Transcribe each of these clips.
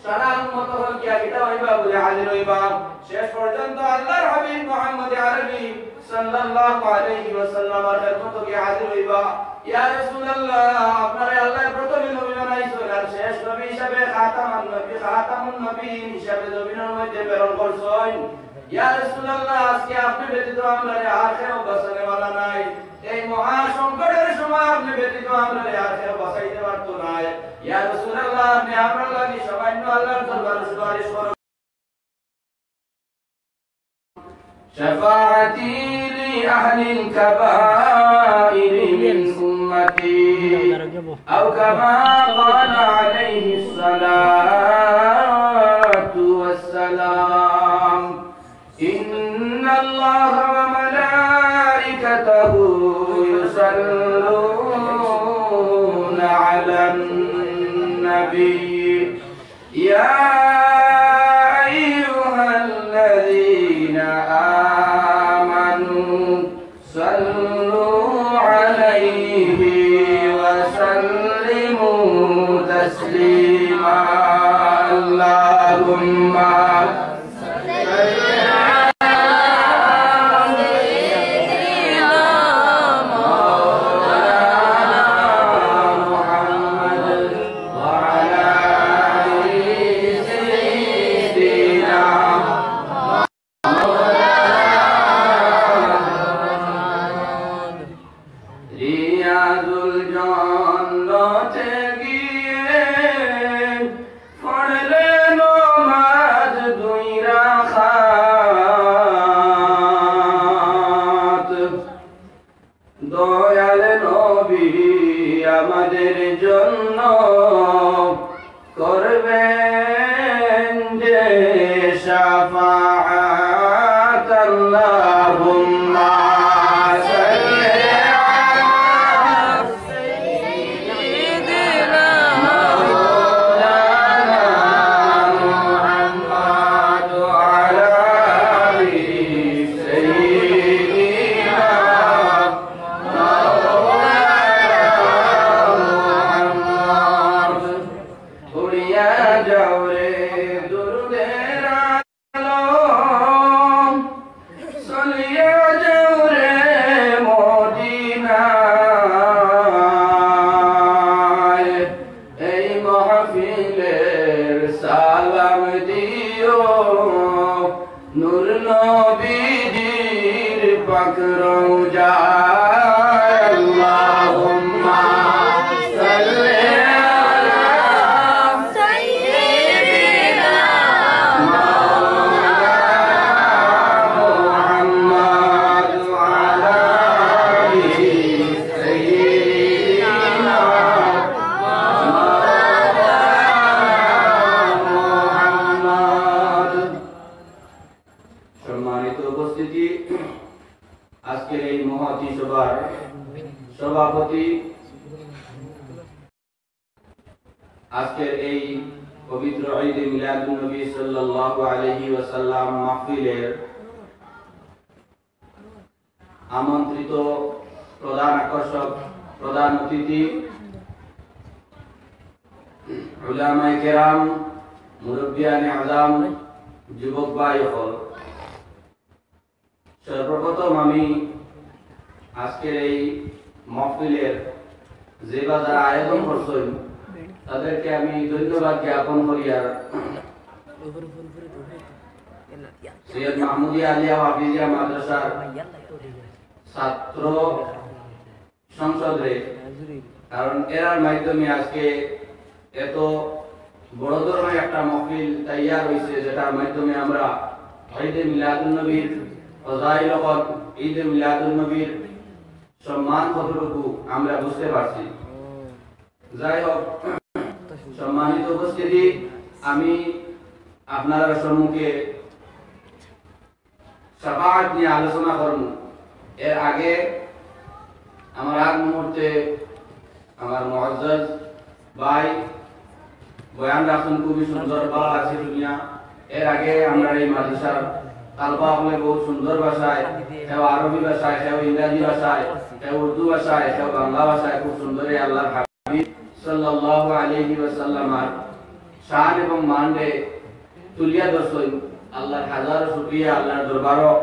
সারা উম্মত হল কি এটা হইবা বলে হাজির হইবা শেষ পর্যন্ত আল্লাহর হাবিব মুহাম্মদ আরবি সাল্লাল্লাহু আলাইহি ওয়াসাল্লামের খেদমতে হাজির হইবা ইয়া রাসূলুল্লাহ আপনারে আল্লাহ প্রথমে নবী বানাইছো আর শেষ নবী হিসেবে খাতামুন নবীন হিসেবে জমিনের মধ্যে প্রেরণ করছেন ইয়া রাসূলুল্লাহ আজকে আপনি ব্যতীত আমরা আর কেউ বাঁচাতে ওয়ালা নাই এই মহা সংকটের সময় আপনি ব্যতীত আমরা আর কেউ বাঁচাইতে পারতো না ইয়া রাসূলুল্লাহ আপনি আপনার লাগি সামান্য আল্লাহর দরবারে সুপারিশ করুন শাফাআতি লি আহলিল কাবাইর মিন উম্মতি আও কামা ক্বালা আলাইহিস সালাতু ওয়াস সালাম ইন্নাল্লাহা ওয়া মালাইকাতাহু ইউসাল্লুনা আলান নবী ইয়া আইয়ুহাল্লাযীনা আমানু সাল্লু আলাইহি ওয়া সাল্লিমু তাসলিমা আল্লাহুম্মা আজকের এই পবিত্র ঈদ মিলাদুন নবী সাল্লাল্লাহু আলাইহি ওয়াসাল্লাম মাহফিলের আমন্ত্রিত প্রধান আকর্ষক প্রধান অতিথি উলামায়ে কেরাম মুরব্বিয়ানে আযম যুবক ভাই হল সর্বপ্রথম আমি আজকের এই মাহফিলের যে যারা আয়োজন করছেন তাদেরকে আমি ধন্যবাদ জ্ঞাপন করি আর সৈয়দ মাহমুদিয়া আলিয়া হাফিজিয়া মাদ্রাসার ছাত্র সংসদে কারণ এর মাধ্যমে আজকে এত বড় ধরনের একটা মাহফিল তৈয়ার হয়েছে যেটার মাধ্যমে আমরা ঈদে মিলাদুন নবীর ফজাইল ও ঈদে মিলাদুন নবীর সম্মান কতটুকু আমরা বুঝতে পারছি। যাই হোক সম্মানিত উপস্থিতি, আমি আপনার সম্মুখে শাফাআত নিয়ে আলোচনা করব। এর আগে আমার আগ মুহূর্তে আমার মুআজ্জাজ ভাই বয়ান রাখুন, খুবই সুন্দর ভালো আছে দুনিয়া। এর আগে আমরা এই মাদ্রাসার তালবা হলে বহুত সুন্দর ভাষায়, কেউ আরবি ভাষায়, কেউ ইংরেজি ভাষায়, কেউ উর্দু ভাষায়, কেউ বাংলা ভাষায় খুব সুন্দর আল্লাহর হাবিব সাল্লাল্লাহু আলাইহি ওয়াসাল্লামের শান এবং মানরে তুলিয়া দর্শন আল্লাহর হাজার শুকরিয়া আল্লাহর দরবারও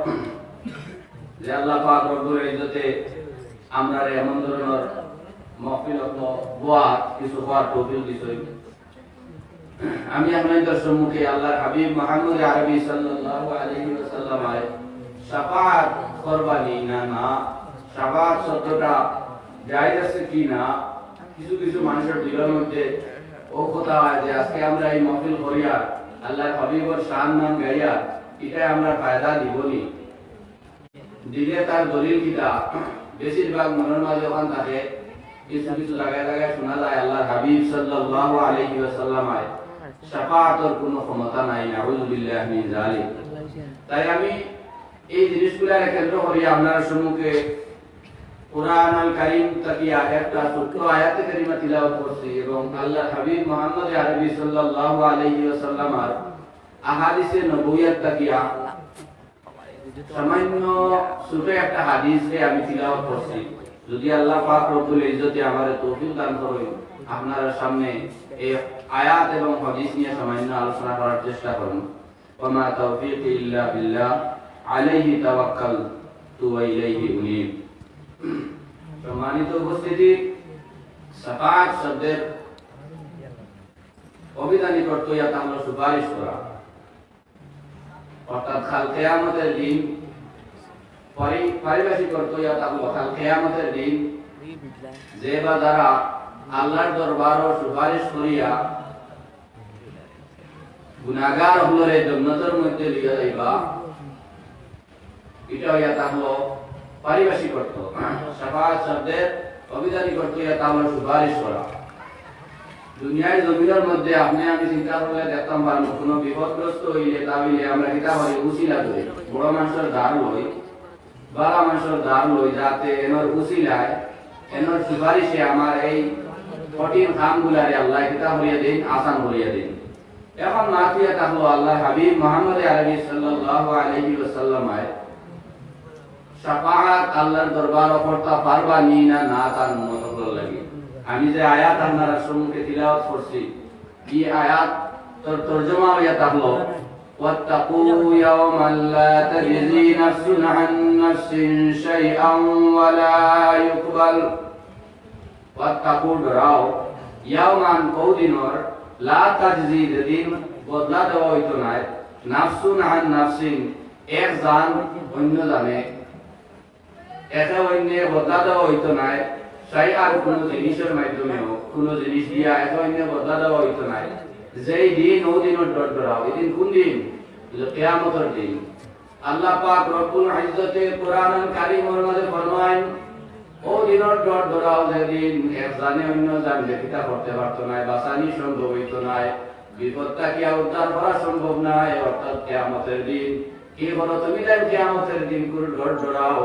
যে আল্লাহ পাক রব্বুল ইজ্জতে আমরা এমন ধরনের মাহফিল ওয়াজ কিছু হওয়ার তৌফিক দিছেন। আমি আপনাদের সম্মুখে আল্লাহর হাবিব মুহাম্মদ আরবি সাল্লাল্লাহু আলাইহি ওয়াসাল্লাম শাফাআত কুরবানি না শাফাআত শব্দটা জায়েজ আছে কি না কিছু কিছু মানুষের দিলের মধ্যে ও কথা হয় যে আজকে আমরা এই মাহফিল করিয়া আল্লাহর হাবিবের শান নাম গাইয়া এটা আমরা ফায়দা দিবনি দিলে তার দলিল কিটা বেশিরভাগ মনের মাঝে ওখান থাকে কিছু কিছু জায়গায় জায়গায় শোনা যায় আল্লাহর হাবিব সাল্লাল্লাহু আলাইহি ওয়াসাল্লাম শাফাআতের কোনো ক্ষমতা নাই, নাউযু বিল্লাহি মিন যালিক। তাই আমি এই জিনিসগুলোর কেন্দ্র করে আপনার সম্মুখে কুরআনুল কারীম থেকে একটা ছোট্ট আয়াতে কারিমা তিলাওয়াত করছি এবং আল্লাহর হাবিব মুহাম্মদ আরবি সাল্লাল্লাহু আলাইহি ওয়াসাল্লামের আহাদিসে নবুয়ত থেকে সামান্য ছোট একটা হাদিসে আমি তিলাওয়াত করছি। যদি আল্লাহ পাক রব্বুল ইজ্জতে আমাদের তৌফিক দান করেন আপনার সামনে এই আয়াত এবং হাদিস নিয়ে সামান্য আলোচনা করার চেষ্টা করুন। ওয়া তাওফীকি ইল্লা বিল্লাহ আলাইহি তাওয়াক্কালতু ওয়া ইলাইহি উনীব। সম্মানিত উপস্থিতি, শাফাআত শব্দের অভিধানিক অর্থ ইয়াত হলো সুপারিশ করা, অর্থাৎ কাল কিয়ামতের দিন পারিভাষিক অর্থ ইয়াত হলো কাল কিয়ামতের দিন যে বা যারা আল্লাহর দরবারও সুপারিশ করিয়া গুনাহগার হলরে জান্নাতের মধ্যে লিয়া যাইবা, এটা ইয়াত হলো পারিভাষিক অর্থ। শাফাআত শব্দের অভিধানিক অর্থ ইয়াত হলো সুপারিশ করা। দুনিয়ার জমিনের মধ্যে আপনি আমি চিন্তা করলে দেখতাম পারবো কোনো বিপদগ্রস্ত হইলে তাহলে আমরা কিতা করি উসিলা ধরি, বড় মানুষের ধার লই বালা মানুষের ধার লই যাতে এনর উসিলায় এনর সুপারিশে আমার এই কঠিন কামগুলারে আল্লাহ কিতা করিয়া দিন, আসান করিয়া দিন। এখন মাফিয়া থাকলো আল্লাহ হাবিব মুহাম্মদ আরবি সাল্লাল্লাহু আলাইহি ওয়াসাল্লাম শাফাআত আল্লাহর দরবারে করতে পারবা নি না তার মত লাগে। আমি যে আয়াত আপনারা সম্মুখে তিলাওয়াত করছি এই আয়াত তোর তরজমা হইয়া থাকলো ওয়াত্তাকু ইয়াওমান লা তাজজি নাফসুন আন নাফসিন শাইআন ওয়া লা ইউকবাল। ওয়াত্তাকু ডরাও ইয়াওমান কওদিনর লা তাজজি দিন বদলা দেওয়া হইতো না নাফসুন আন নাফসিন এক জান অন্য জানে একা অন্য বদলা দেওয়া হইতো না চাই আর কোন জিনিসের মাধ্যমে কোন জিনিস দিয়া এত অন্য বদলা দেওয়া হইতো না। যেই দিন ও দিনের ডর ডরাও, এই দিন কোন দিন? কিয়ামতের দিন। আল্লাহ পাক রব্বুল ইজ্জতে কুরআনুল কারীমের মধ্যে ফরমায় ও দিনের ডর ডরাও যেদিন এক জানে অন্য জানলে কিতা করতে পারতো না, বাঁচানি সম্ভব হইতো না, বিপদটা কি উদ্ধার করা সম্ভব নয়, অর্থাৎ কিয়ামতের দিন। কি বলো তুমি দেন কিয়ামতের দিন কোন ডর ডরাও,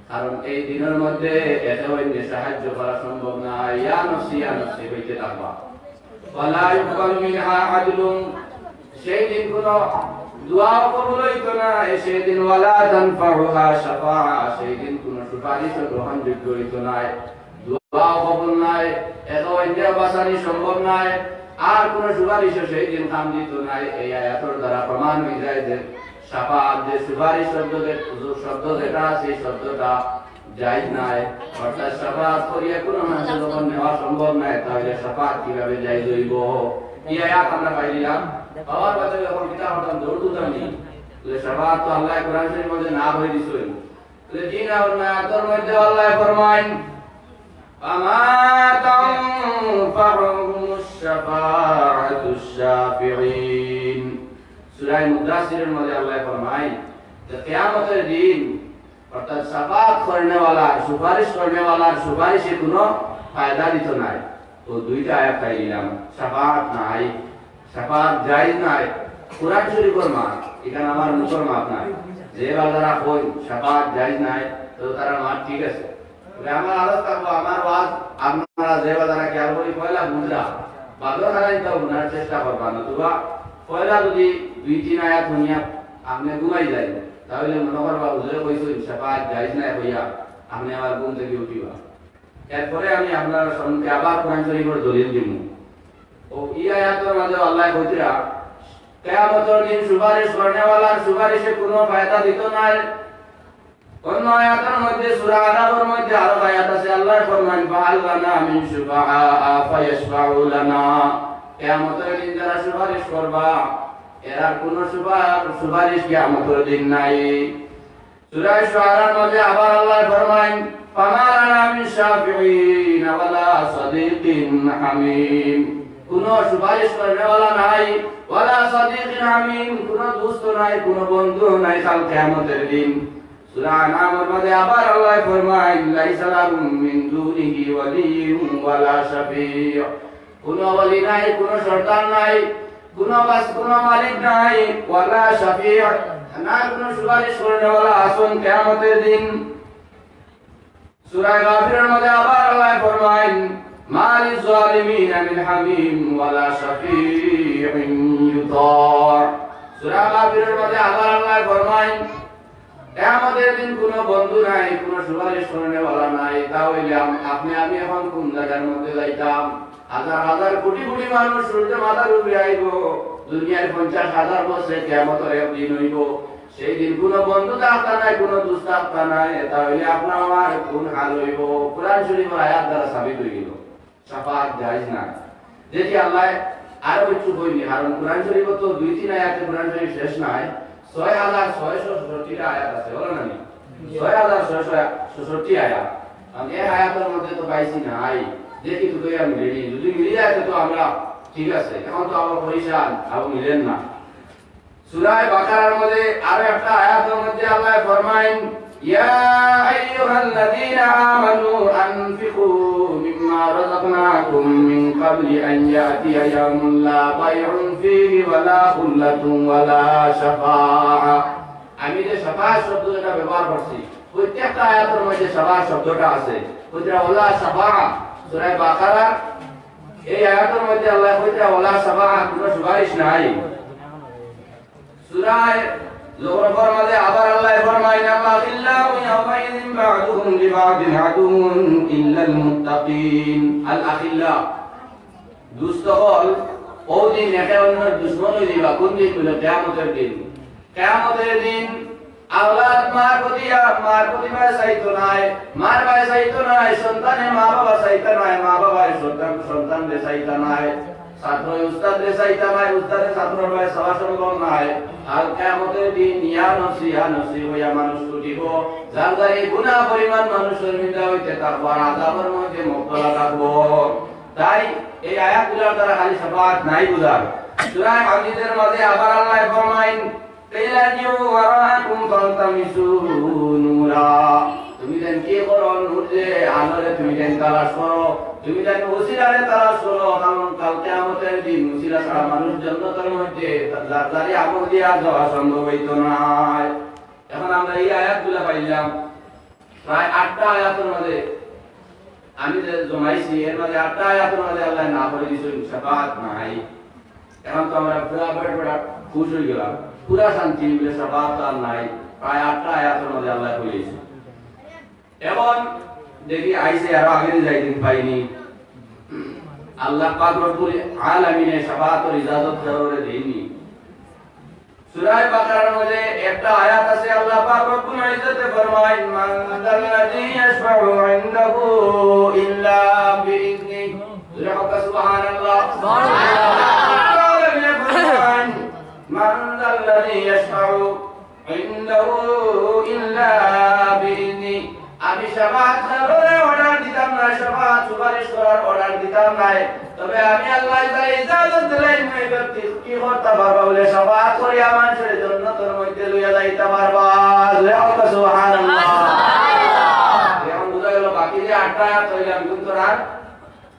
কারণ এই দিনের মধ্যে এত অন্য সাহায্য করা সম্ভব না। ইয়া নফসি হইতে থাকবা। ওয়ালা ইউকবালু মিনহা আদলুন, সেই দিন কোন দোয়া কবুল হইতো না, সেই দিন ওয়ালা তানফাউহা শাফাআ, সেই দিন কোন সুপারিশ গ্রহণযোগ্য হইতো না, দোয়া কবুল নাই, এত অন্য বাঁচানি সম্ভব নাই, আর কোন সুপারিশ সেই দিন কাম দিত না। এই আয়াতের দ্বারা প্রমাণ হয়ে যায় যে শাফাআত যে সুপারিশ শব্দ যেটা আছে এই শব্দটা জায়েজ নাই, অর্থাৎ শাফাআত করিয়া কোনো মানুষের যখন নেওয়া সম্ভব নাই তাহলে শাফাআত কিভাবে জায়েজ হইব? এই আয়াত আমরা পাইলাম পাওয়ার বাদে যখন কিতা হতাম দৌড় দিতাম নি শাফাআত তো আল্লাহ কোরআন শরীফের মধ্যে না বলে দিছেন। লেকিন আয়াতের মধ্যে আল্লাহ ফরমায় ফামা তানফাহুমুশ শাফাআতুশ শাফিঈন। সূরা মুদাসসিরের মধ্যে আল্লাহ ফরমায় যে কিয়ামতের দিন অর্থাৎ শাফাআত করনে वाला সুপারিশ করনে वाला সুপারিশে কোনো ফায়দা দিত না। তো দুইটা আয়াত পাইলাম, শাফাআত নাই, শাফাআত জায়েজ নাই, কুরআন শরীফের মাপ, এখানে আমার মুখের মাপ নাই। যে বাজারা কই শাফাআত জায়েজ নাই তো তারা মাপ ঠিক আছে। আমার আলোচ করব আমার ওয়াজ আপনারা যে বাজারা খেয়াল করি পয়লা বুঝলা বাদর হারাই তো বুঝার চেষ্টা করবা না। তোবা পয়লা যদি দুই তিন আয়াত শুনিয়া আপনি ঘুমাই যায় তাহলে মনে করবা হুজুরে কইছেন শাফাআত জায়েজ নাই হইয়া আপনি আবার ঘুম থেকে উঠিবা। এরপরে আমি আপনার সম্মুখে আবার কোরআন শরীফের দলিল দিব। ও এই আয়াতের মধ্যে আল্লাহ কইরা কিয়ামতের দিন সুপারিশ করনেওয়ালার সুপারিশে কোনো ফায়দা দিত না। কোন আয়াতের মধ্যে সূরা আনামের মধ্যে আরো আয়াত আছে, আল্লাহ ফরমান ফাআল লানা মিন শুফাআ ফায়াশফাউ লানা, কিয়ামতের দিন যারা সুপারিশ করবা এরা কোনো সুপারিশ কিয়ামতের দিন নাই। সূরা শুআরার মধ্যে আবার আল্লাহ ফরমান ফামা লানা মিন শাফিঈন ওয়ালা সাদীকিন হামীম, কোনো সুপারিশ করনেওয়ালা নাই, ওয়ালা সাদীকিন হামীম, কোনো দোস্ত নাই, কোনো বন্ধু নাই কাল কিয়ামতের দিন। সূরা আনামের মধ্যে আবার আল্লাহ ফরমায় লাইসা লাহুম মিন দুনিহি ওয়ালিয়্যুন ওয়ালা শাফিঈ, কোনো ওয়ালি নাই, কোনো সরদার নাই, কোনো মালিক নাই, ওয়ালা শাফিঈ, না কোনো সুপারিশ করনেওয়ালা আসন কিয়ামতের দিন। সূরা গাফিরের মধ্যে আবার আল্লাহ ফরমায় মা লিয-যালিমিনা মিন হামীম ওয়ালা শাফিঈন ইউতা। সূরা গাফিরের মধ্যে আবার আল্লাহ ফরমায় কিয়ামতের দিন কোনো বন্ধু নাই, কোনো সুপারিশ করনেওয়ালা নাই। তাহলে আপনি আমি এখন কোন জায়গার মধ্যে যাইতাম? হাজার হাজার কোটি কোটি মানুষ সূর্য মাথার উপরে আইব, দুনিয়ার 50,000 বছরে কিয়ামতের একদিন হইব। সেই দিন কোনো বন্ধু থাকতা নাই, কোনো দোস্ত থাকতা নাই। তাহলে আপনার আমার কোন হাল হইব? কোরআন শরীফের আয়াত দ্বারা সাবিত হয়ে গেল শাফাআত জায়েজ না। যেটি আল্লাহ আরো কিছু কইনি, কারণ কোরআন শরীফ তো 2-3 আয়াতে কোরআন শরীফ শেষ নাই, 6666টা আয়াত আছে, বলো না? 6666 আয়াত। আমি এই আয়াতের মধ্যে তো পাইছি নাই, দেখি তো আমি মিলি, যদি মিলে যায় তো আমরা ঠিক আছে, এখন তো আমার পরিশান আবু মিলেন না। সূরা বাকারার মধ্যে আরো একটা আয়াতের মধ্যে আল্লাহ ফরমায় ইয়া আইয়ুহাল্লাযীনা আমানু আনফিকু মিম্মা রাযাকনাকুম মিন ক্বাবলি আন ইয়াতিয়া ইয়াওমুন লা বাইউন ফীহি ওয়ালা খুল্লাতুন ওয়ালা শাফাআ। আমি যে শাফাআ শব্দটা ব্যবহার করছি প্রত্যেকটা আয়াতের মধ্যে শাফাআ শব্দটা আছে, ওইটা ওয়ালা শাফাআ। সূরা বাকারা এই আয়াতের মধ্যে আল্লাহ কইতা ওয়ালা শাফাআ, কোনো সুপারিশ নাই। সূরা যুখরুফের মধ্যে আবার আল্লাহ ফরমায় আল্লাহিল্লাহু ইয়াওমাইযিন বা'দুহুম লিবা'দিন আদুউন ইল্লাল মুত্তাকিন। আল আখিল্লা দুষ্ট হল ওই দিন একে অন্যের দুশমন হয়ে যাবে। কোন দিন? বলে কিয়ামতের দিন। কিয়ামতের দিন আওলাদ মার প্রতি ভাই চাইতো নাই, মার ভাই চাইতো নাই, সন্তানে মা বাবা চাইতো নাই, মা বাবা সন্তান রে চাইতো নাই, ছাত্র উস্তাদ রে চাইতো নাই, উস্তাদে ছাত্র ভাই সবার সম্ভব নাই। আর কিয়ামতের দিন ইয়া নফসি হইয়া মানুষ ছুটিব, যার যার গুনাহ পরিমাণ মানুষের মিদা হইতে তারপর আযাবের মধ্যে মুবতলা থাকবো। তাই এই আয়াতগুলোর দ্বারা খালি শাফাআত নাই বুঝার। সূরা হাদীদের মধ্যে আবার আল্লাহ ফরমায় কিলাজিউ ওয়ারাকুম ফালতামিসু নূরা, তুমি দেন কি করো? নূর যে আলোরে তুমি দেন তালাশ করো, তুমি দেন ওসিলারে তালাশ করো, কারণ কাল কিয়ামতের দিন ওসিলা ছাড়া মানুষ জান্নাতের মধ্যে জারি আমল দিয়া যাওয়া সম্ভব হইতো না। এখন আমরা এই আয়াতগুলো পাইলাম, প্রায় 8টা আয়াতের মধ্যে আমি যে জমাইছি, এর মধ্যে 8টা আয়াতের মধ্যে আল্লাহ না বলে দিয়েছেন শাফাআত নাই। এখন তো আমরা পুরা বড় খুশ হয়ে গেলাম, পুরা শান্তি মিলে শাফাআত আর নাই। প্রায় 8টা আয়াতের মধ্যে আল্লাহ বলেছে। এখন দেখি আইসে আরো আগে যাইতেন পাইনি। আল্লাহ পাক রব্বুল আলামিন শাফাআতের ইজাজত করে দেননি। সূরা বাকারার মধ্যে একটা আয়াত আছে, আল্লাহ পাক রব্বুল ইজ্জতে ফরমায় মান যাল্লাযী ইয়াশফাউ ইনদাহু ইল্লা বিইذনি। সুবহানাল্লাহ, মান যাল্লাযী ইয়াশফাউ ইনদাহু ইল্লা বিইذনি। আমি শাফাআত করার অর্ডার দিতাম না, শাফাআত সুপারিশ করার অর্ডার দিতাম না, তবে আমি আল্লাহ তাআলা ইজাজত দিলেন এই ব্যক্তি কি করতে পারবা বলে শাফাআত করি মানুষের জান্নাতের মধ্যে লইয়া যাইতে পারবা। সুবহানাল্লাহ। এখন বুঝা গেল বাকি যে 8টা আয়াত হইলাম কিন্তু আর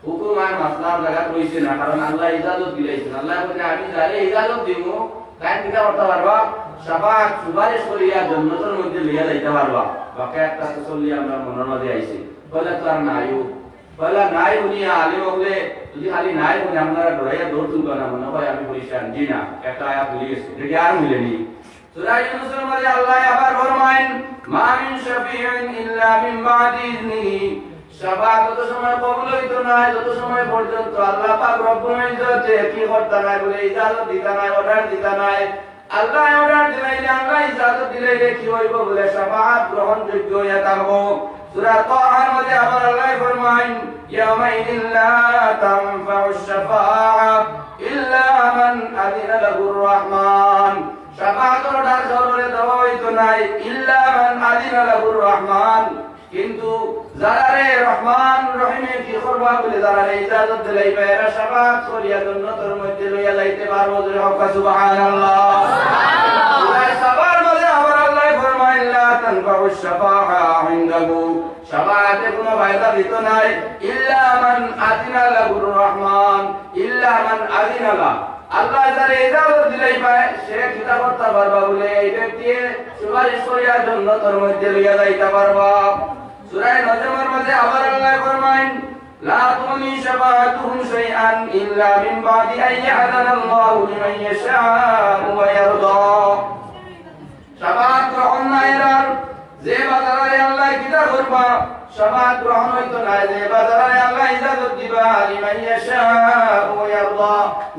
হুকুম আর মাসলার জায়গা রইছে না, কারণ আল্লাহ ইজাজত দিলেন। আল্লাহ বলে আমি যারে ইজাজত দিব তাই কি করতে পারবা? শাফাআত সুপারিশ করিয়া জান্নাতের মধ্যে লইয়া যাইতে পারবা। বাকি একটা তসল্লি আমরা মনের মধ্যে আইছে, বলে তো আর নাইও, বলে নাই উনি আলিম হলে যদি খালি নাই উনি আপনারা ডরাইয়া দৌড় তুলবা না, মনে হয় আমি পরিষ্কার জি না। একটা আয়াত ভুলে গেছে, এটা আর মিলেনি। সূরা ইউনূসের মধ্যে আল্লাহ আবার ফরমায় মা মিন শাফিঈন ইল্লা মিন বাদি ইযনিহি। শাফাআত তত সময় কবুল হইতো না যত সময় পর্যন্ত আল্লাহ পাক রব্বুল ইজ্জতে কি করতে নাই বলে ইজাজত দিতা নাই, অর্ডার দিতা নাই। আল্লাহ অর্ডার দিলাইলে, আল্লাহ ইজাজত দিলাইলে কি হইব বলে শাফাআত গ্রহণযোগ্য হইয়া থাকবো। সূরা তাহার মধ্যে আবার আল্লাহ ফরমায় ইয়াউমাইযিন লা তানফাউশ শাফাআ ইল্লা মান আযিনা লাহুর রহমান। শাফাআতের অর্ডার জরুরে দেওয়া হইতো নাই ইল্লা মান আযিনা লাহুর রহমান, কিন্তু যারা রে রহমান রহিমে কি করবা বলে যারা রে ইজাজত দিলাইবে এরা শাফাআত করিয়া জান্নাতের মধ্যে লইয়া যাইতে পারবো। জোরে হোক সুবহানাল্লাহ। সূরা সাবার মধ্যে আবার আল্লাহ ফরমায় লা তানফাউশ শাফাআ ইনদাহু, শাফাআতে কোনো ফায়দা দিত নাই ইল্লা মান আযিনা লাহুর রহমান, ইল্লা মান আযিনা লা, আল্লাহ যারা ইজাজত দিলাইবে সে কিতা করতে পারবা বলে এই ব্যক্তি সুপারিশ করিয়া জান্নাতের মধ্যে লইয়া যাইতে পারবা। সূরা নজমের মধ্যে আবার আল্লাহ ফরমায় লা তুগনি শাফাআতুহুম শাইআন ইল্লা মিন বাদি আন ইয়া'যানাল্লাহু লিমান ইয়াশা'উ ওয়া ইয়ারদা। শাফাআত গ্রহণ না এরার যে বাজারে আল্লাহ কিতা করবা, শাফাআত গ্রহণ হইতো না যে বাজারে আল্লাহ ইজাজত দিবা লিমান ইয়াশা'উ ওয়া ইয়ারদা,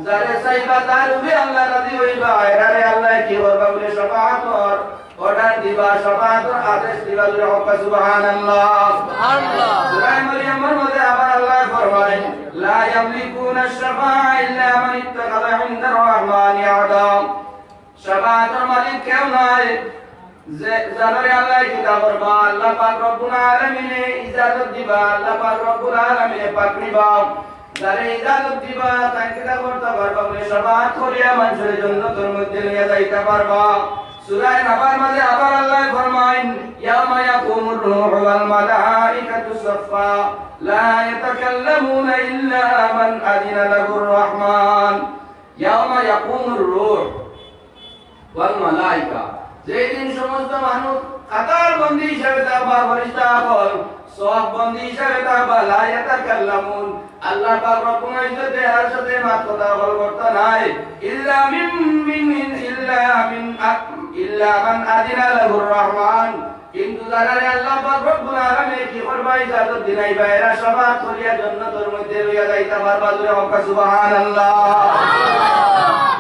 যারে চাইবা তার উপরে আল্লাহ রাজি হইবা এরারে আল্লাহ কি করবা বলে শাফাআতর অর্ডার দিবা, শাফাআতের আদেশ দিবা। জোরে হোক সুবহানাল্লাহ। সুবহানাল্লাহ। সূরা মারইয়ামের মধ্যে আবার আল্লাহ ফরমায় লা ইয়ামলিকুনা আশ-শাফাআ ইল্লা মান ইত্তাখাযা ইনদার রহমানি আহদা। শাফাআতের মালিক কেউ নাই যে যারে আল্লাহ কিতা করবা, আল্লাহ পাক রব্বুল আলামিনে ইজাজত দিবা, আল্লাহ পাক রব্বুল আলামিনে পাকড়িবা, যারে ইজাজত দিবা তাই কিতা করতে পারবা বলে শাফাআত করিয়া মানুষের জান্নাতের মধ্যে লইয়া যাইতে পারবা। সূরা নাবার মধ্যে আবার আল্লাহ ফরমায় ইয়ামা ইয়াকুমুর রূহু ওয়াল মালাইকাতু সাফফা লা ইয়াতাকাল্লামুনা ইল্লা মান আযিনা লাহুর রহমান। ইয়ামা ইয়াকুমুর রূহ ওয়াল মালাইকা, যেদিন সমস্ত মানুষ কাতার বন্দী হিসাবে থাকবা, ফেরেশতা হল সওয়াব বন্দী হিসাবে থাকবা, লা ইয়াতাকাল্লামুন, আল্লাহ পাক রব্বুল ইজ্জতে আর সাথে মাত কথা বলতে নাই ইল্লা মান আযিনা লাহুর রহমান, কিন্তু যারা আল্লাহ পাক রব্বুল আলামিন কি করবা ইজাজত দিলাইবা এরা শাফাআত করিয়া জান্নাতের মধ্যে লইয়া যাইতে পারবা। জোরে হোক সুবহানাল্লাহ।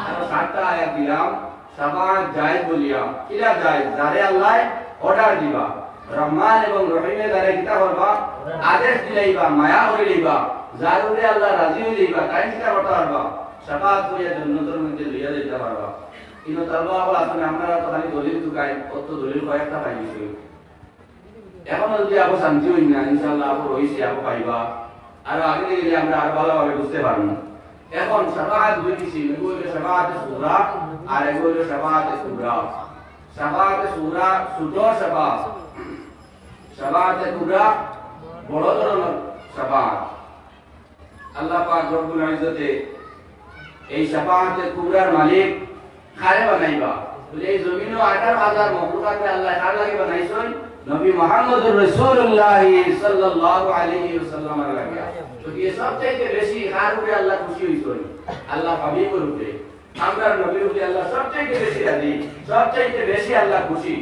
আমরা সাতটা আয়াত দিলাম শাফাআত জায়েজ বলিয়া, কিলা জায়েজ যারে আল্লাহ অর্ডার দিবা, রহমান এবং রহিমে যারা কিতা করবা আদেশ দিলাইবা, মায়া করিলাইবা, যার উপরে আল্লাহ রাজি হইলাইবা তাই কিতা করতে পারবা শাফাআত করিয়া জান্নাতের মধ্যে লইয়া যাইতে পারবা। কিন্তু তারপর আবার আসলে আপনারা তো খালি দলিল দুকাই অত দলিল কয়েকটা পাই গেছে, এখন যদি আবার শান্তি হই না ইনশাআল্লাহ আবার হইছে আবার পাইবা, আর আগে গেলে আমরা আর ভালোভাবে বুঝতে পারবো। এখন শাফাআত দুই কিসিম, এগো হইলো শাফাআতে সুগরা আর এগো হইলো শাফাআতে কুবরা। শাফাআতে সুগরা ছোট শাফাআত, শাফাআতে কুবরা বড় ধরনের শাফাআত। আল্লাহ পাক রব্বুল ইজ্জতে এই শাফাআতে কুবরার মালিক কারে বানাইবা বলে এই জমিনে 18,000 মাখলুকাতে আল্লাহ কার লাগি বানাইছেন নবী মুহাম্মদুর রাসূলুল্লাহ সাল্লাল্লাহু আলাইহি ওয়াসাল্লাম এর লাগি। তো এই সবচেয়ে বেশি কার উপরে আল্লাহ খুশি হইছেন, আল্লাহ হাবিবের উপরে, আমরা নবীর উপরে আল্লাহ সবচেয়ে বেশি রাজি, সবচেয়ে বেশি আল্লাহ খুশি।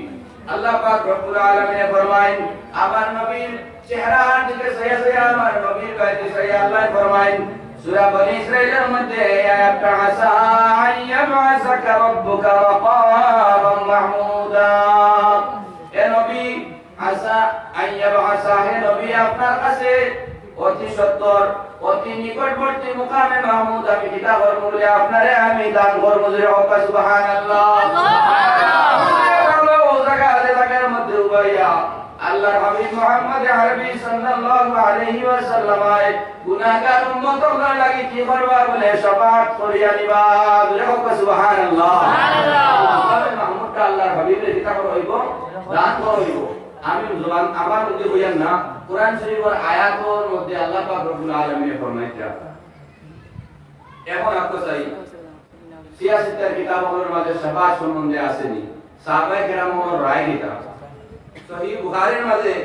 আল্লাহ পাক রব্বুল আলামিন ফরমায় আমার নবীর চেহারার দিকে চাইয়া চাইয়া আমার নবীর গায়ে চাইয়া আল্লাহ ফরমায় সূরা বনী ইসরাঈলের মধ্যে আয়াতটা আসা আইয়াবাসাকা রাব্বুকা মাকামান মাহমুদা, এ নবী আসা আইয়াবাসা, হে নবী আপনার কাছে অতি সত্তর অতি নিকটবর্তী মুকামে মাহমুদ আমি কিতা করব বলে আপনারে আমি দান করব। জোরে হোক সুবহানাল্লাহ। সুবহানাল্লাহ। ও জায়গার মধ্যে উবাইয়া আল্লাহর হাবিব মুহাম্মদ আরবি সাল্লাল্লাহু আলাইহি ওয়াসাল্লাম গুনাহগার উম্মতর লাগি কি করবা বলে শাফাআত করিয়া নিবা। জোরে হোক সুবহানাল্লাহ। সুবহানাল্লাহ। মাহমুদটা আল্লাহর হাবিবের কিতা হইব দান হইব। আমি জবান আমার মধ্যে হইয়ান না, কোরআন শরীফের আয়াতের মধ্যে আল্লাহ পাক রব্বুল আলামিন ফরমাইতা। এখন আপনি চাই সিয়াসতের কিতাবগুলোর মধ্যে শাফাআত সম্বন্ধে আসেনি, সাহাবায়ে কেরামের রায় দিতা। সহিহ বুখারীর মধ্যে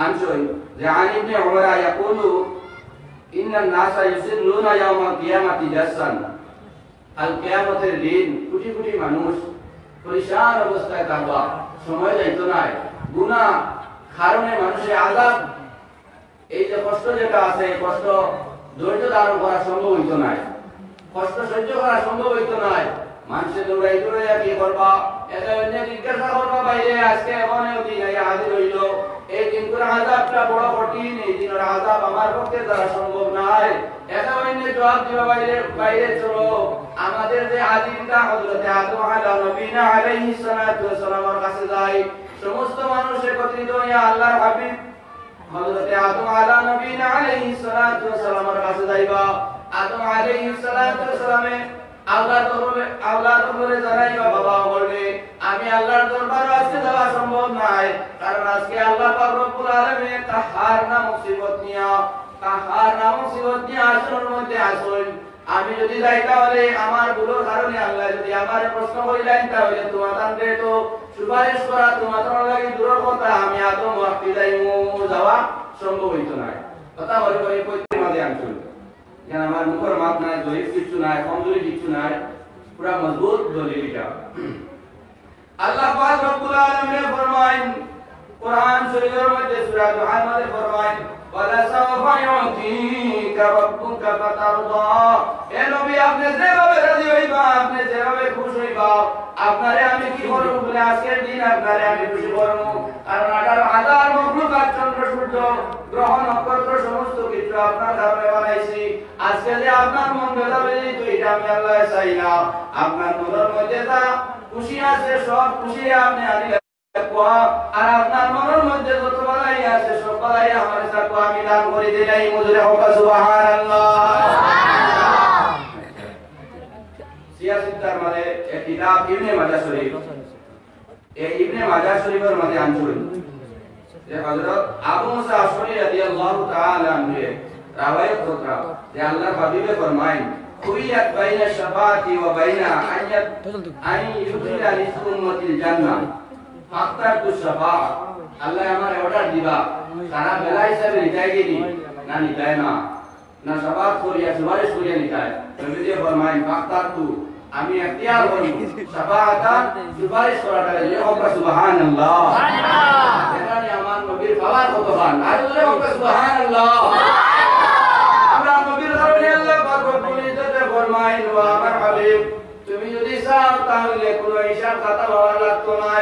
আনছই যে আন ইবনে উমর ইয়াকুলু ইন্নান নাসা ইউসিল্লুনা ইয়াওমাল কিয়ামাতি জাসান, আল কিয়ামতের দিন কোটি কোটি মানুষ পরিশান অবস্থায় থাকবা, সময় যাইতো না, গুনাহ কারণে মানুষের আযাব এই যে কষ্ট যেটা আছে, কষ্ট ধৈর্য ধারণ করা সম্ভব হইতো না, কষ্ট সহ্য করা সম্ভব হইতো না। মানুষের দৌড়াইয়া কি করবা, এটা অন্য জিজ্ঞাসা করবা বাইরে আজকে এমন দিন হাজির হইল, এই দিনগুলোর আযাবটা বড় কঠিন, এই দিনের আযাব আমার পক্ষে দ্বারা সম্ভব নয়। এটা অন্য জবাব দিবা বাইরে বাইরে চলো। আমাদের যে আদিমটা হযরত আদম আলাইহিস সালাতু ওয়াস সালামের কাছে যায়, সমস্ত মানুষ একত্রিত হয়ে আল্লাহর হাবিব হযরত আদম আলাইহিস সালাতু ওয়াস সালামের কাছে যাইবা। আদম আলাইহিস সালাতু ওয়াস সালামে আল্লাহর দরবারে জানাইবা, বাবা বলবে আমি আল্লাহর দরবারে আজকে যাওয়া সম্ভব নয়, কারণ আজকে আল্লাহ পাক রব্বুল আলামিন কাহার না মুসিবত নিয়া আসনের মধ্যে আসুন। আমি যদি যাই তাহলে আমার ভুলের কারণে আল্লাহ যদি আমারে প্রশ্ন করিলেন তাহলে তোমাদের তো সুপারিশ করা তোমাদের লাগি দূরের কথা, আমি আদম ওয়াক্তি যাইমু, যাওয়া সম্ভব হইতো না। কথা বলে কইতে মাঝে আনছিল কেন আমার মুখের মাত নাই, জয়ীফ কিছু নাই, কমজোরি কিছু নাই, পুরা মজবুত দলিল এটা। আল্লাহ পাক রব্বুল আলামিন ফরমায়েন কোরআন শরীফের মধ্যে সূরা দুহার মধ্যে ফরমায়েন ওয়ালা সাওফা ইউতিকা রাব্বুকা ফাতারদা। এ নবী আপনি যেভাবে রাজি হইবা, আপনি যেভাবে খুশি হইবা, আপনারে আমি কি করব বলে আজকের দিন আপনারে আমি খুশি করব। কারণ 18,000 মখলুকাত চন্দ্র সূর্য গ্রহ নক্ষত্র সমস্ত কিছু আপনার কারণে বানাইছি। আজকে যে আপনার মন বেজাবে তো এটা আমি আল্লাহ চাই না। আপনার মনের মধ্যে যা খুশি আছে সব খুশি আপনি আনিলে আর আপনার মনের মধ্যে যত বালাই আছে সব বালাই আমার সাথে আমি দান করে দিলাই। মুজরে হোক সুবহানাল্লাহ। সিয়াসিতার মানে এক কিতাব ইবনে মাজাহ শরীফ, এই ইবনে মাজাহ শরীফের মধ্যে আনছুন যে হযরত আবু মুসা আশআরী রাদিয়াল্লাহু তাআলা আনহু রাওয়ায়াত করা যে আল্লাহর হাবিবে ফরমায়েন খুইয়াত বাইনা শাফাতি ওয়া বাইনা আন ইউদিলা লিসুম্মাতিল জান্নাহ ফাকতারতু শাফাআত। আল্লাহ আমার অর্ডার দিবা সারা বেলা হিসাবে নিতাই গেনি না নিতাই না শাফাআত করিয়া সুপারিশ করিয়া নিতাই। নবী যে ফরমায়েন ফাকতারতু আমি ইখতিয়ার করি শাফাআতা সুপারিশ করাটা যে হোক সুবহানাল্লাহ। এখানে আমার নবীর পাওয়ার কত গান আর যে হোক সুবহানাল্লাহ। আমরা নবীর কারণে আল্লাহ পাক রব্বুল ইজ্জতে ফরমায়েন ওয়া আমার হাবিব তুমি যদি চাও তাহলে কোনো হিসাব খাতা হওয়ার লাগতো না।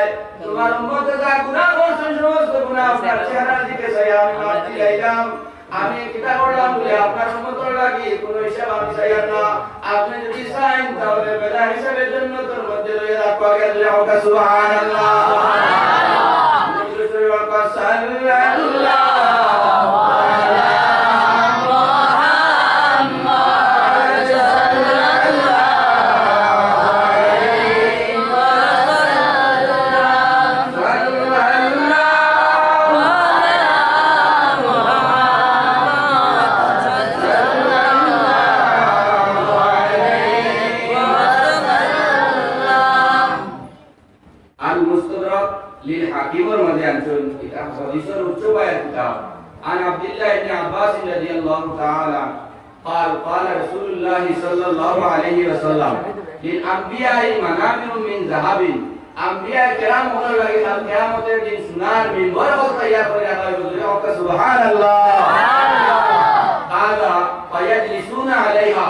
তোমার উম্মতে যা গুনাহ করছে সমস্ত গুনাহ আপনার চেহারার দিকে চাই আমি মাফ দিলাম। আমি কিতা করলাম বলে আপনার উম্মতের লাগি কোনো হিসাব আমি চাই না। আপনি যদি চান তাহলে বেলা হিসাবের জন্য তোর মধ্যে লইয়া রাখো। আগে দুই হোক সুবহানাল্লাহ। عن عبد الله بن عباس رضي الله تعالى قال قال رسول الله صلى الله عليه وسلم للأنبياء منابر من ذهب। أنبياء کرام ہونے لگے قیامت کے دن سنار منبر کو تیار کر رہا ہے سبحان اللہ قال فيجلسون عليها।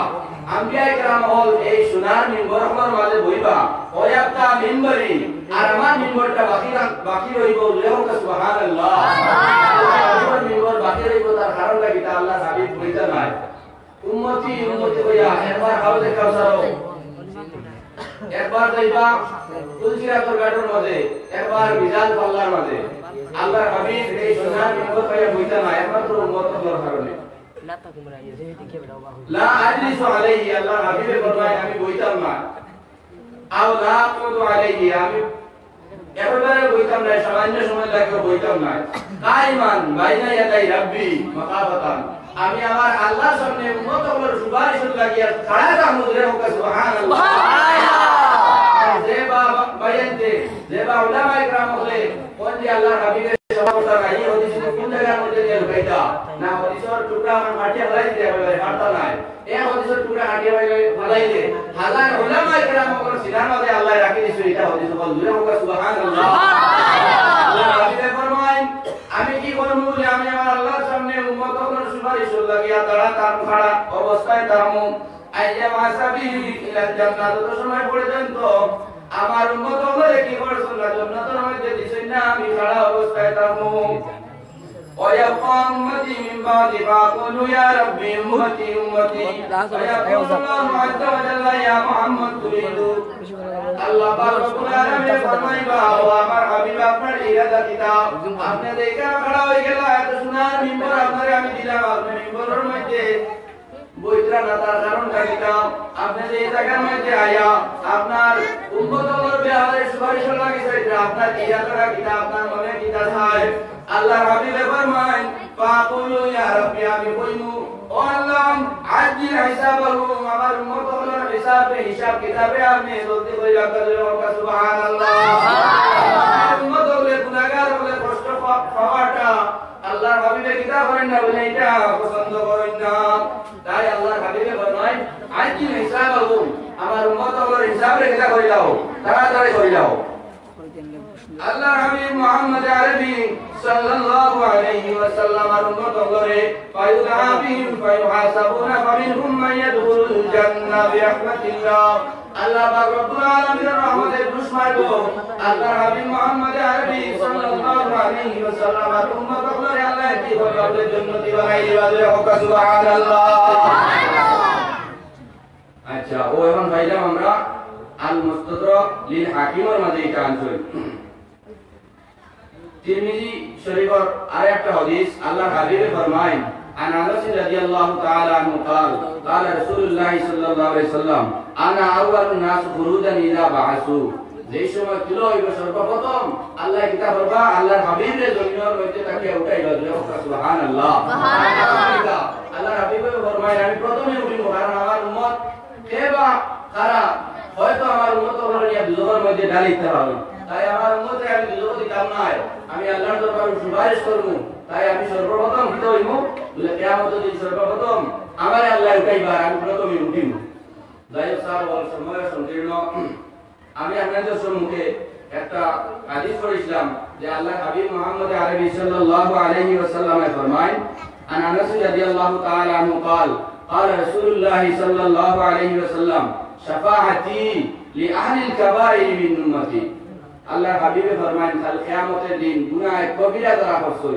أنبياء کرام হল এই সোনার মিম্বরের মাঝে বইবা ওয়াক্তা মিম্বরি আর আমার মিম্বরটা বাকি রইব লেখক সুবহানাল্লাহ। আমার মিম্বর বাকি রইব তার কারণ লাগি তা আল্লাহ হাবিব কইতা নাই উম্মতি হইয়া একবার হাউজে কাউসার একবার যাইবা তুলসিরাতর ঘাটের মাঝে একবার মিজান পাল্লার মাঝে আল্লাহর হাবিব এই সোনার মিম্বর হইয়া কইতা নাই একমাত্র উম্মতের কারণে লা আজলিসু আলাইহি আল্লাহর হাবিবে ফরমায় আমি বইতাম না আও লা আকুদু আলাইহি আমি একেবারে বইতাম না সামান্য সময় লাগে বইতাম না কাইমান বাইনা ইয়াদাই রাব্বি মাকাবাতান আমি আমার আল্লাহর সামনে উম্মতগুলোর সুপারিশের লাগিয়া খাড়া থাকবো রে হোক সুবহানাল্লাহ। যেবা বাইনতে যেবা উলামায়ে کرام হলে কোন যে আল্লাহর হাবিবে সভাপতি নাই হাদিস কোন জায়গার মধ্যে দিয়ে লুকাইতা না হাদিসের টুকরা আমার মাটি হলাই দিয়ে একেবারে কাটতা নাই এই হাদিসের টুকরা হাটিয়ে ফলাই দে হাজার উলামায়ে کرام কোন সিনার মধ্যে আল্লাহ রাখি দিছে এটা হাদিস বল রে হোক সুবহানাল্লাহ। আল্লাহর হাবিবে ফরমায় আমি কি করব বলে আমি আমার আল্লাহর সামনে উম্মত সুপারিশ লাগিয়া তারা তার খাড়া অবস্থায় তারামু আইয়া মাসাবি ইলা জান্নাত তো সময় পর্যন্ত আমার উম্মত হলে কি করছো না জান্নাতের মধ্যে দিছেন না আমি খাড়া অবস্থায় তারামু ويبقى أمتي من بعد فأقول يا ربي أمتي أمتي فيقول الله عز وجل يا محمد تريد الله رب العالمين فرمائبا وامر حبيب আপনার ইরাদা কিতাব আপনি দেখা খড়া হয়ে গেল এত সুনার মিম্বর আপনারে আমি দিলাম আপনি মিম্বরের মধ্যে বইত্রা না তার কারণটা কিতাব আপনি যে জায়গার মধ্যে আয়া আপনার উম্মতর বিহারে সুপারিশ লাগি চাইতে আপনার ইরাদা কিতাব আপনার মনে কিতাব সাহেব আল্লাহ হাবিবে ফরমান ফাকুলু ইয়া রাব্বি আমি কইমু ও আল্লাহ আজজিল হিসাবাহু আমার উম্মতর হিসাব কিতাবে আপনি জলদি করে রাখা যাবে সুবহানাল্লাহ আমার উম্মতর গুনাহগার বলে কষ্ট পাওয়াটা আল্লাহ হাবিবে কিতাব করেন না বলে এটা পছন্দ করেন না তাই আল্লাহ হাবিবে ফরমান আজজিল হিসাবাহু আমার উম্মতর হিসাব রেখে করে দাও তাড়াতাড়ি করে দাও আল্লাহ হাবিব মুহাম্মদ আরবি সাল্লাল্লাহু আলাইহি ওয়াসাল্লাম আর উম্মত করে ফায়ুদাবিহিম ফায়ুহাসাবুনা ফামিনহুম মান ইয়াদখুলুল জান্নাহ বিরহমাতিল্লাহ আল্লাহ পাক রব্বুল আলামিনের রহমতে দুশমাইবো আল্লাহ হাবিব মুহাম্মদ আরবি সাল্লাল্লাহু আলাইহি ওয়াসাল্লাম আর উম্মত করে আল্লাহ কি হবে জান্নাতি বানাই দিবা হোক সুবহানাল্লাহ আচ্ছা ও এখন ভাইলাম আমরা আল মুস্তাদরাক লিল হাকিমের মাঝে এটা আনছই তিরমিজি শরীফের আরেকটা হাদিস আল্লাহ হাবিবে ফরমায় عن انس رضي الله تعالى عنه قال قال رسول الله صلى الله عليه وسلم انا اول الناس خروجا اذا بعثوا যে সময় কিলো হইব সর্বপ্রথম আল্লাহ কিতাব বলবা আল্লাহর হাবিবের জমিনের মধ্যে তাকে উঠাইবা সুবহানাল্লাহ সুবহানাল্লাহ আল্লাহর হাবিবে ফরমায় আমি প্রথমে উঠিব কারণ আমার উম্মত কেবা খারাপ হয়তো আমার উম্মত নিয়ে দুজনের মধ্যে ডালিতে হবে তাই আমার উম্মতে আমি দুজক দিতাম না আমি আল্লাহর দরবারে সুপারিশ করব তাই আমি সর্বপ্রথম কি হইব বলে কিয়ামতের দিন সর্বপ্রথম আমার আল্লাহ উঠাইবা আমি প্রথমে উঠিব যাই সাহেব ওর সময় সংকীর্ণ আমি আপনাদের সম্মুখে একটা হাদিস পড়েছিলাম যে আল্লাহ হাবিব মুহাম্মদ আরবি সাল্লাল্লাহু আলাইহি ওয়াসাল্লাম ফরমায় আন আনাস রাদিয়াল্লাহু তাআলা আনহু قال قال رسول الله صلى الله عليه وسلم شفاعتي لأهل الكبائر من أمتي আল্লাহ হাবিবে ফরমান কাল কিয়ামতের দিন গুনাহ কবিরা যারা করছে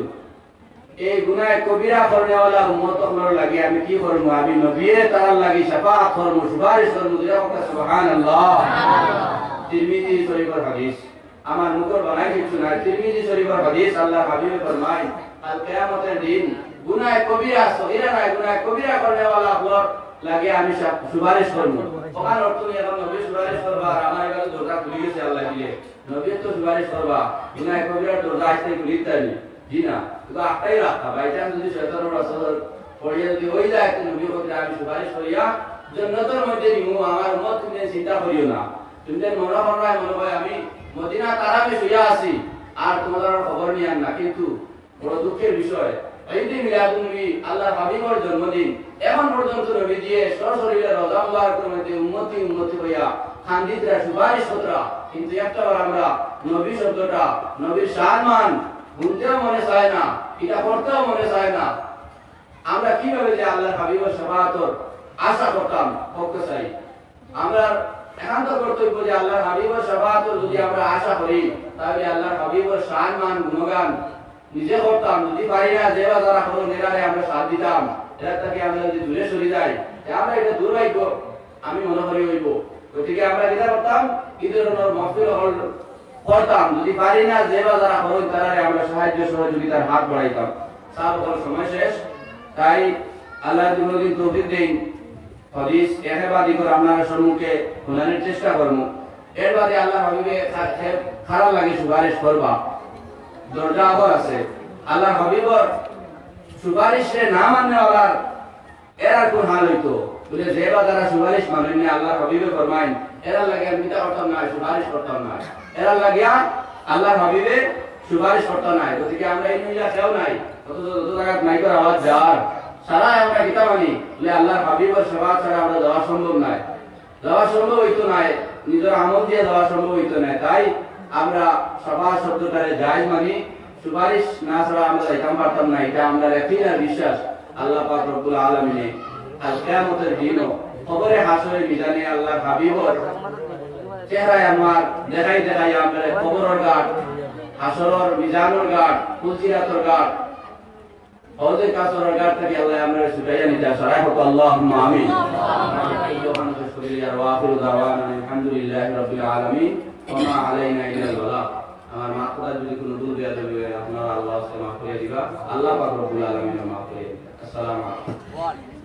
এই গুনাহ কবিরা করনেওয়ালা উম্মতগুলোর লাগি আমি কি করব আমি নবীর তার লাগি শাফাআত করব সুপারিশ করব সুবহানাল্লাহ তিরমিজি শরীফের হাদিস আমার মুখের বানাই কিছু না তিরমিজি শরীফের হাদিস আল্লাহ হাবিবে ফরমান কাল কিয়ামতের দিন গুনাহ কবিরা সগীরা না গুনাহ কবিরা করনেওয়ালা হলোর লাগে আমি সুপারিশ করব ওখান অর্থ নিয়ে এখন নবী সুপারিশ করবা আর আমার এখানে দরজা খুলে গেছে আল্লাহ দিলে নবী তো সুপারিশ করবা গুনাহ কবিরা দরজা আসতে খুলিতে জি না তো একটাই রাখা বাইচান যদি শয়তানের আসর পড়িয়ে যদি হই যায় তো নবী বলে আমি সুপারিশ করিয়া জান্নাতের মধ্যে নিমু আমার উম্মত নিয়ে চিন্তা করিও না তুমি মনে হয় আমি মদিনা তারামে শুয়ে আছি আর তোমাদের খবর নিয়ে না কিন্তু বড় দুঃখের বিষয় এই দিন মিলাদুন নবী আল্লাহর হাবিবের জন্মদিন এখন পর্যন্ত নবী দিয়ে সরাসরি রওজা মুবারকের মধ্যে উম্মতি হইয়া খান্দিতরা সুপারিশ করা কিন্তু একটাবার আমরা নবী শব্দটা নবীর সম্মান শুনতেও মনে চায় না এটা করতেও মনে চায় না আমরা কিভাবে যে আল্লাহর হাবিবের শাফাআতর আশা করতাম করতে চাই আমরা একান্ত কর্তব্য যে আল্লাহর হাবিবের শাফাআতর যদি আমরা আশা করি তাহলে আল্লাহর হাবিবের সম্মান গুণগান নিজে করতাম যদি পারি না যে যারা হলো নেরারে আমরা সাথ দিতাম এরা থেকে আমরা যদি দূরে সরে যাই আমরা এটা দুর্ভাগ্য আমি মনে করি হইব গতিকে আমরা যেটা করতাম ঈদের মাহফিল করতাম যদি পারি না যে যারা হলো তারারে আমরা সাহায্য সহযোগিতার হাত বাড়াইতাম সাহাবগণ সময় শেষ তাই আল্লাহ দিন তৌফিক দেন হাদিস একেবারে করে আপনার সম্মুখে শোনানোর চেষ্টা করব এর বাদে আল্লাহ হাবিবে খারাপ লাগে সুপারিশ করবা দরজা আবার আছে আল্লাহ হাবিবর সুপারিশে না মাননেওয়ালার এরা কোন হাল হইতো বলে যে যারা সুপারিশ মানেননি আল্লাহ হাবিবে ফরমায় এরা লাগে আমি তা করতাম না সুপারিশ করতাম না এরা লাগিয়া আল্লাহ হাবিবে সুপারিশ করতাম না গতিকে আমরা এই নিয়ে কেউ নাই কত জায়গা নাই করে আওয়াজ যার সারা আমরা গীতা মানি বলে আল্লাহর হাবিবের সেবা ছাড়া আমরা যাওয়া সম্ভব নাই যাওয়া সম্ভব হইতো নাই নিজের আমল দিয়ে যাওয়া সম্ভব হইতো না তাই আমরা সভা শব্দটারে জায়েজ মানি সুপারিশ না ছাড়া আমরা যাইতাম পারতাম না এটা আমরা ইয়াকিন আর বিশ্বাস আল্লাহ পাক রব্বুল আলামিন আল কিয়ামতের দিনও কবরে হাসরের মিজানে আল্লাহর হাবিবর চেহারায় আমার দেখাই আমরা কবরের ঘাট হাসরের মিজানের ঘাট ফুলসিরাতের ঘাট হযরত কাসরের ঘাট থেকে আল্লাহ আমরা ছুটাইয়া নিতে সরাই হোক আল্লাহুম্মা আমিন ওয়া আখিরু দাওয়ানা আলহামদুলিল্লাহি রাব্বিল আলামিন ওয়া মা আলাইনা ইল্লাল বালাগ। আমার মাথা যদি কোনো দূর দেয়া দেবে আপনারা আল্লাহ মাফ করে দিবা। আল্লাহ পাক রব্বুল আলামিন মাফ করে। আসসালামু আলাইকুম।